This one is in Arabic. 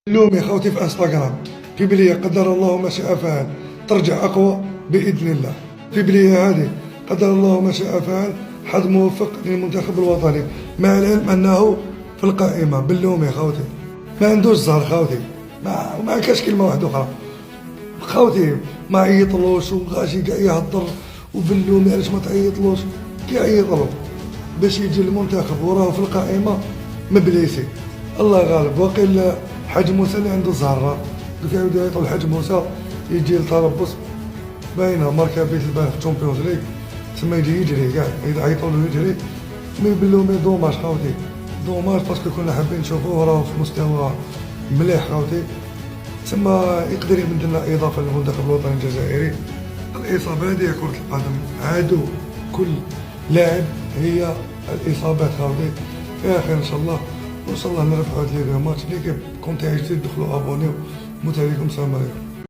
لومي خوتي في انستغرام، في بليه قدر الله ما شاء فعل ترجع اقوى باذن الله. في بليه هذه قدر الله ما شاء فعل حظ موفق للمنتخب الوطني، مع العلم انه في القائمه. بلومي خوتي ما عندوش زهر خوتي، ما كاش كلمه واحده اخرى خوتي. ما عيطلوش وغاشي كاع يهضر، وبلومي علاش ما تعيطلوش؟ كيعيطلو باش يجي المنتخب وراه في القائمه مبليسي. الله غالب. وقيل حاج موسى اللي عنده زهره دوك يعاودوا يعيطوا لحاج موسى يجي لتربص باينه ماركا بيت البارح في الشامبيونز ليغ، تما يجي يجري كاع يعيطوا له يجري. مي بلومي دوماج خوتي، دوماج باسكو كنا حابين نشوفوه راه في مستوى مليح خوتي، تما يقدر يمد لنا اضافه للمنتخب الوطني الجزائري. الاصابه هذه كره القدم، عدو كل لاعب هي الاصابات خوتي. فيها خير ان شاء الله، وان شاء الله نربحوا هاد لي ماتش. ليكيب كونتي جديد دخلوا ابونيو. موت عليكم، السلام عليكم.